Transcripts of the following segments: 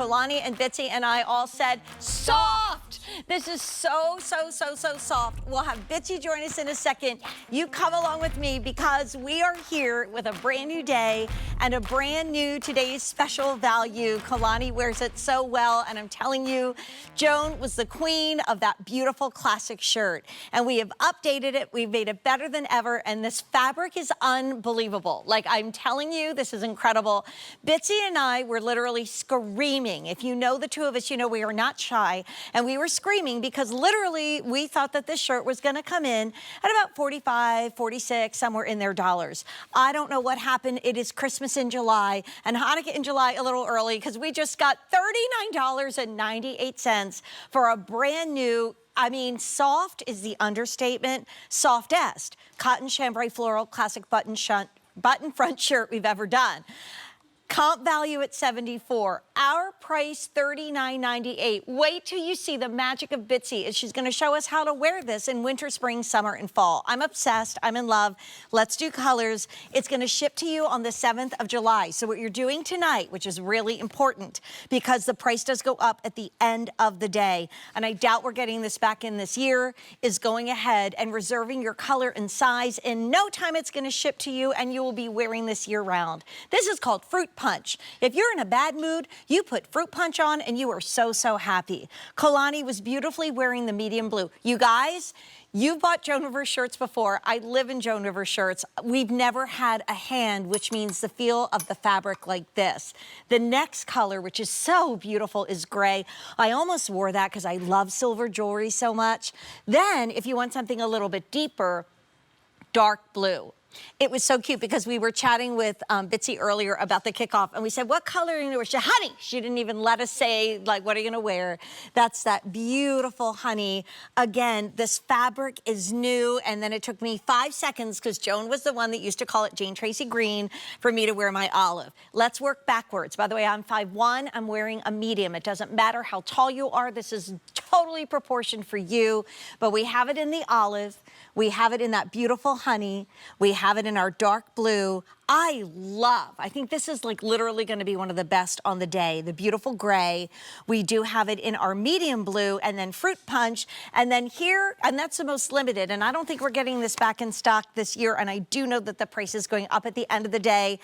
Kalani and Bitsy and I all said, soft! This is so soft. We'll have Bitsy join us in a second. You come along with me because we are here with a brand new day and a brand new today's special value. Kalani wears it so well, and I'm telling you, Joan was the queen of that beautiful classic shirt. And we have updated it, we've made it better than ever, and this fabric is unbelievable. Like, I'm telling you, this is incredible. Bitsy and I were literally screaming. If you know the two of us, you know we are not shy. And we were screaming because literally we thought that this shirt was going to come in at about 45, 46, somewhere in their dollars. I don't know what happened. It is Christmas in July and Hanukkah in July a little early because we just got $39.98 for a brand new, I mean, soft is the understatement, softest cotton chambray floral classic button front shirt we've ever done. Comp value at $74. Our price $39.98. Wait till you see the magic of Bitsy as she's going to show us how to wear this in winter, spring, summer, and fall. I'm obsessed. I'm in love. Let's do colors. It's going to ship to you on the 7th of July. So what you're doing tonight, which is really important because the price does go up at the end of the day, and I doubt we're getting this back in this year, is going ahead and reserving your color and size. In no time, it's going to ship to you, and you will be wearing this year round. This is called Fruit Punch. If you're in a bad mood, you put Fruit Punch on and you are so happy. Kalani was beautifully wearing the medium blue. You guys, you've bought Joan Rivers shirts before. I live in Joan Rivers shirts. We've never had a hand, which means the feel of the fabric like this. The next color, which is so beautiful, is gray. I almost wore that because I love silver jewelry so much. Then, if you want something a little bit deeper, dark blue. It was so cute because we were chatting with Bitsy earlier about the kickoff, and we said, what color are you going to wear? She said, honey. She didn't even let us say, like, what are you going to wear? That's that beautiful honey. Again, this fabric is new, and then it took me 5 seconds because Joan was the one that used to call it Jane Tracy green for me to wear my olive. Let's work backwards. By the way, I'm 5'1". I'm wearing a medium. It doesn't matter how tall you are. This is totally proportioned for you, but we have it in the olive. We have it in that beautiful honey. We have it in our dark blue. I think this is like literally going to be one of the best on the day. The beautiful gray. We do have it in our medium blue and then Fruit Punch. And then here, and that's the most limited. And I don't think we're getting this back in stock this year. And I do know that the price is going up at the end of the day.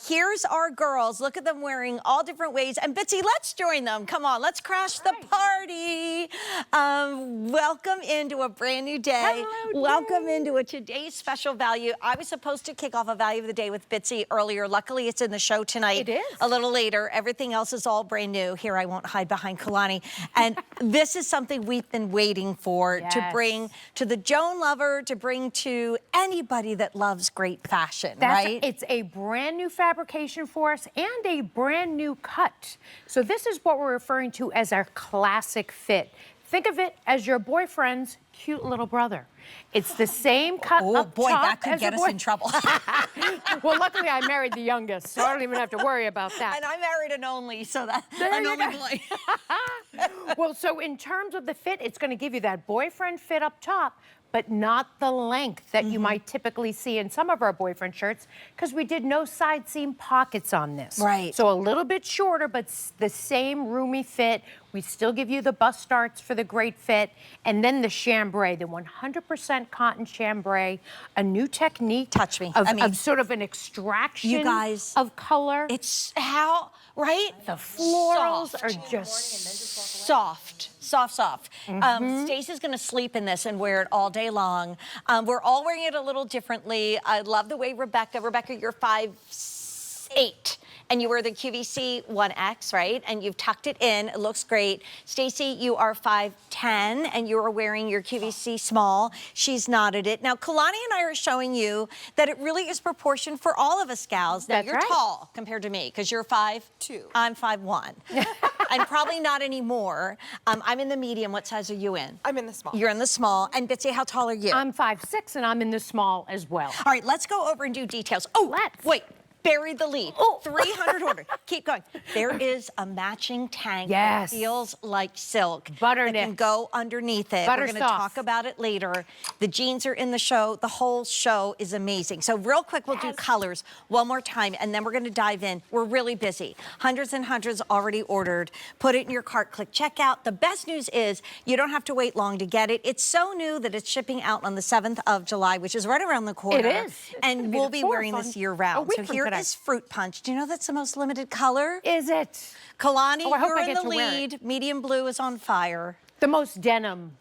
Here's our girls. Look at them wearing all different ways. And Bitsy, let's join them. Come on, let's crash the party. Welcome into a brand new day. Hello, welcome into today's special value. I was supposed to kick off a value of the day with Bitsy earlier. Luckily, it's in the show tonight. It is. A little later. Everything else is all brand new. Here, I won't hide behind Kalani. And this is something we've been waiting for to bring to the Joan lover, to bring to anybody that loves great fashion, right? It's a brand new fabrication for us and a brand new cut. So this is what we're referring to as our classic fit. Think of it as your boyfriend's cute little brother. It's the same cut up top. Oh boy, that could get us in trouble. Well, luckily I married the youngest, so I don't even have to worry about that. And I married an only, so that an only boy. Well, so in terms of the fit, it's going to give you that boyfriend fit up top, but not the length that you might typically see in some of our boyfriend shirts, because we did no side seam pockets on this. Right. So a little bit shorter, but the same roomy fit. We still give you the bust starts for the great fit, and then the chambray, the 100% cotton chambray, a new technique. Touch me. Of sort of an extraction you guys, of color. It's how, right? The florals are just soft. Stacey's going to sleep in this and wear it all day long. We're all wearing it a little differently. I love the way Rebecca, you're 5'8", and you wear the QVC 1X, right? And you've tucked it in. It looks great. Stacey, you are 5'10", and you are wearing your QVC small. She's knotted it. Now, Kalani and I are showing you that it really is proportioned for all of us gals. Now, you're tall compared to me because you're 5'2". I'm 5'1". And probably not anymore. I'm in the medium. What size are you in? I'm in the small. You're in the small. And Bitsy, how tall are you? I'm 5'6", and I'm in the small as well. All right, let's go over and do details. Oh, wait. Buried the lead. Oh. 300 ordered. Keep going. There is a matching tank Yes. that feels like silk. Butter that can knits. go underneath it. Butter We're going to soft. talk about it later. The jeans are in the show. The whole show is amazing. So real quick, we'll do colors one more time, and then we're going to dive in. We're really busy. Hundreds and hundreds already ordered. Put it in your cart. Click checkout. The best news is you don't have to wait long to get it. It's so new that it's shipping out on the 7th of July, which is right around the corner. It is. And we'll be wearing this year-round. So here is Fruit Punch. Do you know that's the most limited color? Is it? Kalani, Oh, I hope you're I in get the to wear lead. Medium blue is on fire. The most denim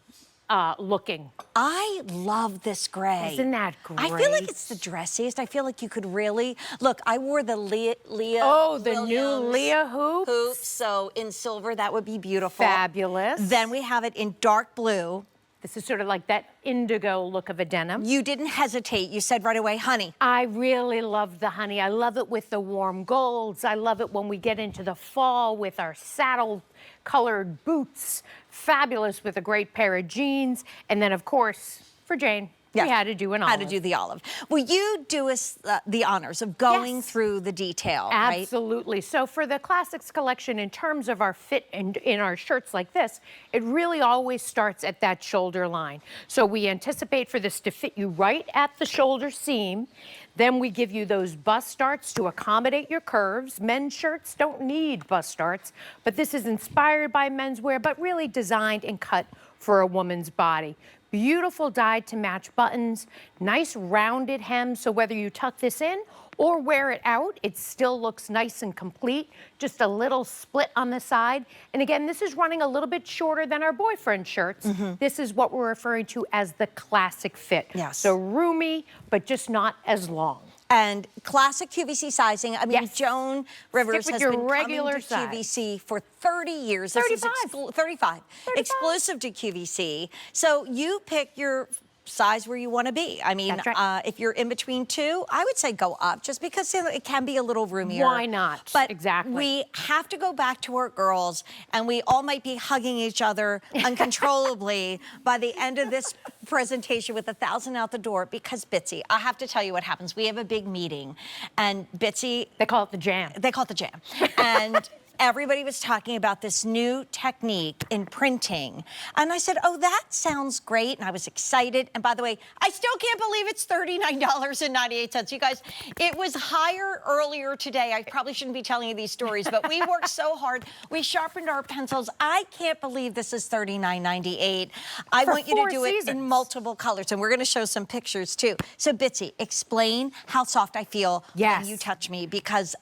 looking. I love this gray. Isn't that great? I feel like it's the dressiest. I feel like you could really look. I wore the Leah. Oh, the Williams new Leah hoops. So in silver, that would be beautiful. Fabulous. Then we have it in dark blue. This is sort of like that indigo look of a denim. You didn't hesitate. You said right away, honey. I really love the honey. I love it with the warm golds. I love it when we get into the fall with our saddle colored boots. Fabulous with a great pair of jeans. And then, of course, for Jane, we had to do an olive. Had to do the olive. Will you do us the honors of going through the detail, right? Absolutely. So for the Classics collection, in terms of our fit and in our shirts like this, it really always starts at that shoulder line. So we anticipate for this to fit you right at the shoulder seam. Then we give you those bust darts to accommodate your curves. Men's shirts don't need bust darts, but this is inspired by menswear, but really designed and cut for a woman's body. Beautiful dyed to match buttons, nice rounded hem, so whether you tuck this in or wear it out, it still looks nice and complete. Just a little split on the side. And again, this is running a little bit shorter than our boyfriend shirts. This is what we're referring to as the classic fit. Yes. So roomy, but just not as long. And classic QVC sizing. I mean, Joan Rivers with has your been regular coming to size. QVC for 30 years. 35. This is 35. Exclusive to QVC. So you pick your size where you want to be. I mean, That's right. if you're in between two, I would say go up just because it can be a little roomier. Why not? But exactly. we have to go back to our girls, and we all might be hugging each other uncontrollably by the end of this presentation with 1,000 out the door because Bitsy, I have to tell you what happens. We have a big meeting, and Bitsy... They call it the jam. They call it the jam. And... everybody was talking about this new technique in printing. And I said, oh, that sounds great. And I was excited. And by the way, I still can't believe it's $39.98. You guys, it was higher earlier today. I probably shouldn't be telling you these stories, but we worked so hard. We sharpened our pencils. I can't believe this is $39.98. I want you to do it in multiple colors. And we're going to show some pictures, too. So, Bitsy, explain how soft I feel when you touch me, because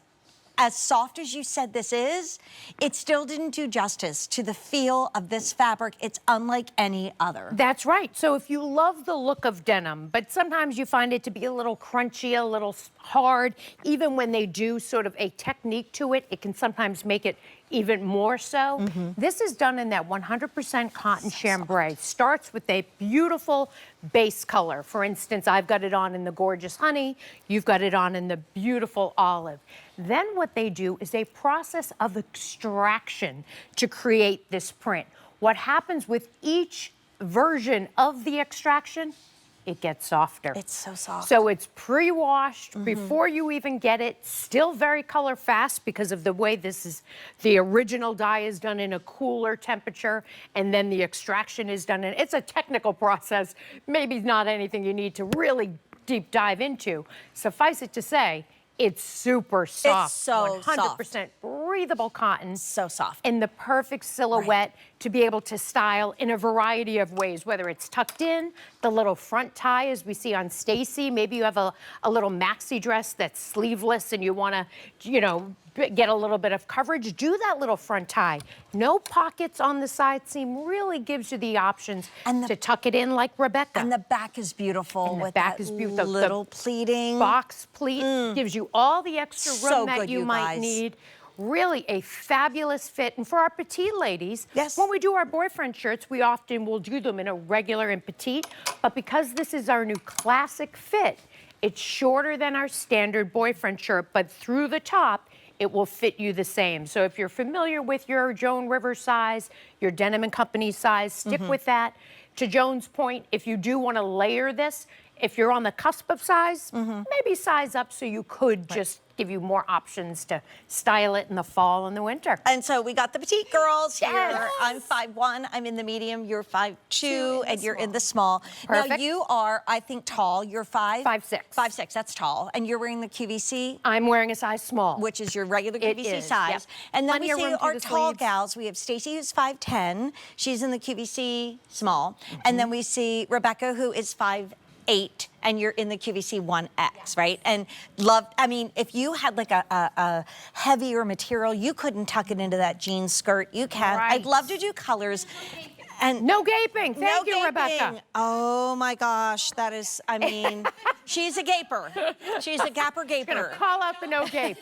as soft as you said this is, it still didn't do justice to the feel of this fabric. It's unlike any other. That's right. So if you love the look of denim, but sometimes you find it to be a little crunchy, a little hard, even when they do sort of a technique to it, it can sometimes make it even more so. This is done in that 100% cotton chambray. Starts with a beautiful base color. For instance, I've got it on in the gorgeous honey. You've got it on in the beautiful olive. Then what they do is a process of extraction to create this print. What happens with each version of the extraction? It gets softer. It's so soft. So it's pre-washed before you even get it. Still very color fast because of the way this is, the original dye is done in a cooler temperature, and then the extraction is done in, it's a technical process, maybe not anything you need to really deep dive into. Suffice it to say, it's super soft. It's so 100% breathable cotton. So soft. And the perfect silhouette to be able to style in a variety of ways, whether it's tucked in, the little front tie as we see on Stacy. Maybe you have a little maxi dress that's sleeveless and you want to, you know, get a little bit of coverage. Do that little front tie. No pockets on the side seam really gives you the options to tuck it in like Rebecca. And the back is beautiful with that little pleating. Box pleat gives you all the extra room that you might need. Really a fabulous fit. And for our petite ladies, when we do our boyfriend shirts, we often will do them in a regular and petite. But because this is our new classic fit, it's shorter than our standard boyfriend shirt, but through the top, it will fit you the same. So if you're familiar with your Joan Rivers size, your Denim & Company size, stick with that. To Joan's point, if you do want to layer this, if you're on the cusp of size, maybe size up so you could just give you more options to style it in the fall and the winter. And so we got the petite girls here. Yes. I'm 5'1", I'm in the medium, you're 5'2", and you're in the small. Perfect. Now you are, I think, tall. You're 5'6". 5'6", that's tall. And you're wearing the QVC? I'm wearing a size small. Which is your regular It QVC is, size. yep. And then Plenty of we see room through our the tall sleeves. gals. We have Stacy, who's 5'10". She's in the QVC small. And then we see Rebecca, who is 5'8", and you're in the QVC 1X, right? And I mean, if you had like a heavier material, you couldn't tuck it into that jean skirt. You can. Right. I'd love to do colors. And No gaping. Thank you, gaping. Rebecca. Oh my gosh, that is, I mean, she's a gaper. She's a gapper Gonna gaper. call out the no gape.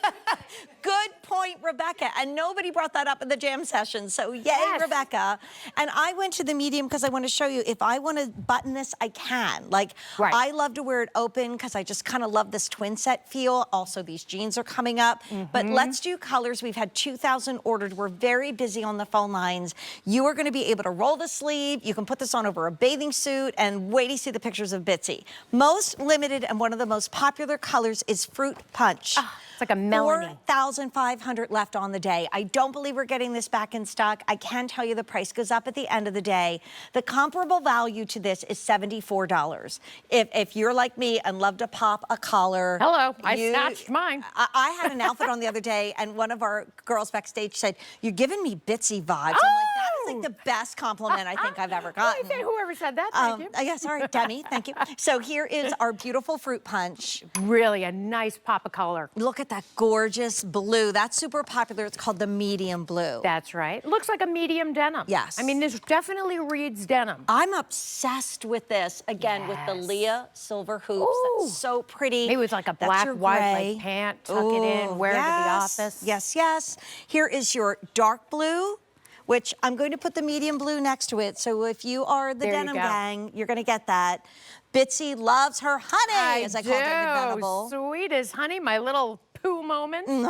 Good point, Rebecca. And nobody brought that up in the jam session. So yay, Yes. Rebecca. And I went to the medium because I want to show you, if I want to button this, I can. Like, Right. I love to wear it open because I just kind of love this twin set feel. Also, these jeans are coming up. But let's do colors. We've had 2,000 ordered. We're very busy on the phone lines. You are going to be able to roll the sleeve. You can put this on over a bathing suit, and wait to see the pictures of Bitsy. Most limited and one of the most popular colors is Fruit Punch. It's like a melony. 4,500 left on the day. I don't believe we're getting this back in stock. I can tell you the price goes up at the end of the day. The comparable value to this is $74. If you're like me and love to pop a collar. Hello, I snatched mine. I had an outfit on the other day, and one of our girls backstage said, "You're giving me Bitsy vibes." I'm like, that is like the best compliment I think I've ever gotten. I think whoever said that, thank you. Yeah, sorry, Demi, thank you. So here is our beautiful Fruit Punch. Really a nice pop of color. Look at that gorgeous blue. That's super popular. It's called the medium blue. That's right. Looks like a medium denim. Yes. I mean, this definitely reads denim. I'm obsessed with this, again, with the Yes. Leah silver hoops. Ooh. That's so pretty. Maybe with like a That's black your wide gray. leg pant, tuck it in, wear it to the yes. office. Yes, yes. Here is your dark blue, which I'm going to put the medium blue next to it. So if you are the There you denim go. gang, you're going to get that. Bitsy loves her honey, as I call it in the Venable. Sweet as honey, my little poo moment. And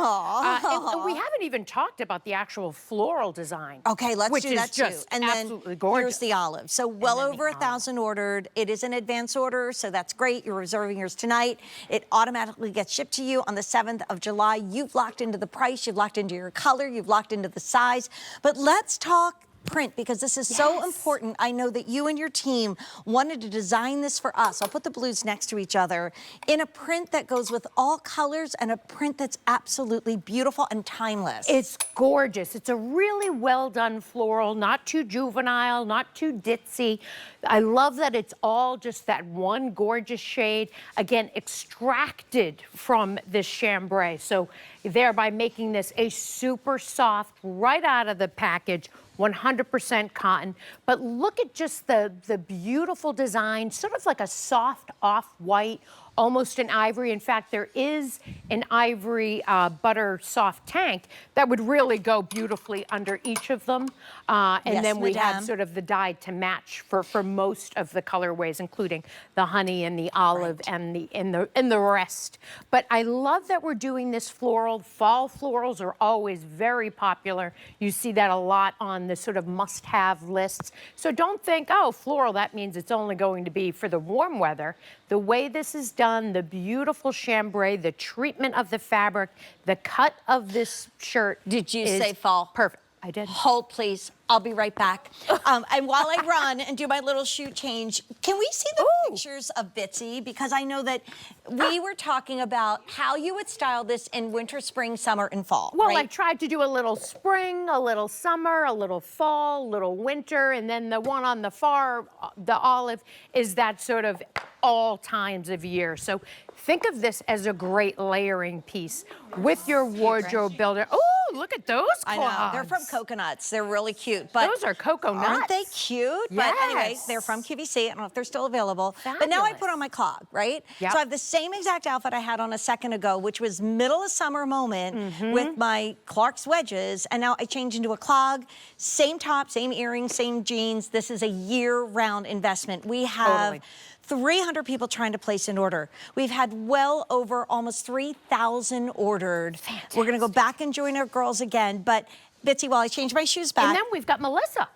we haven't even talked about the actual floral design. Okay, let's which do is that too. just And then absolutely gorgeous. here's the olive. So well then the over 1,000 ordered. It is an advance order, so that's great. You're reserving yours tonight. It automatically gets shipped to you on the 7th of July. You've locked into the price, you've locked into your color, you've locked into the size. But let's talk print, because this is so important. I know that you and your team wanted to design this for us. I'll put the blues next to each other in a print that goes with all colors, and a print that's absolutely beautiful and timeless. It's gorgeous. It's a really well done floral, not too juvenile, not too ditzy. I love that it's all just that one gorgeous shade, again, extracted from this chambray. So thereby making this a super soft, right out of the package, 100% cotton. But look at just the beautiful design, sort of like a soft off-white, almost an ivory. In fact, there is an ivory butter soft tank that would really go beautifully under each of them. And Yes, then we have madame. sort of the dye to match for most of the colorways, including the honey and the olive and the rest. But I love that we're doing this floral. Fall florals are always very popular. You see that a lot on the sort of must-have lists. So don't think, oh, floral, that means it's only going to be for the warm weather. The way this is done, the beautiful chambray, the treatment of the fabric, the cut of this shirt. Did you is say fall? Perfect. I did. Hold, please. I'll be right back. And while I run and do my little shoot change, can we see the pictures of Bitsy? Because I know that we were talking about how you would style this in winter, spring, summer, and fall. Well, right? I tried to do a little spring, a little summer, a little fall, a little winter, and then the one on the far, the olive, is that sort of all times of year. So think of this as a great layering piece with your wardrobe builder. Oh, look at those clogs. I know. They're from coconuts. They're really cute. But Those are cocoa nuts. aren't they cute? But anyway, Yes. they're from QVC. I don't know if they're still available. But now I put on my clog, right? Yep. So I have the same exact outfit I had on a second ago, which was middle of summer moment with my Clark's wedges. And now I change into a clog. Same top, same earrings, same jeans. This is a year-round investment. We have 300 people trying to place an order. We've had well over almost 3,000 ordered. Fantastic. We're gonna go back and join our girls again. But Bitsy, while I change my shoes back. And then we've got Melissa.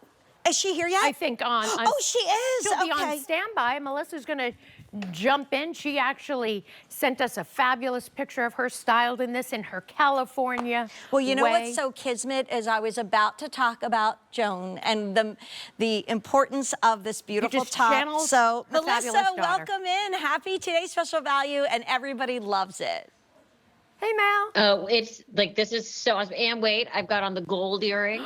Is she here yet? I think on Oh, she is. She'll be Okay. on standby. Melissa's going to jump in. She actually sent us a fabulous picture of her styled in this in her California Well, you know way. what's so kismet is I was about to talk about Joan and the importance of this beautiful just top. channeled So, her Melissa, fabulous daughter. welcome in. Happy today's special value, and everybody loves it. Hey, Mel. Oh, it's like, this is so awesome. And wait, I've got on the gold earring.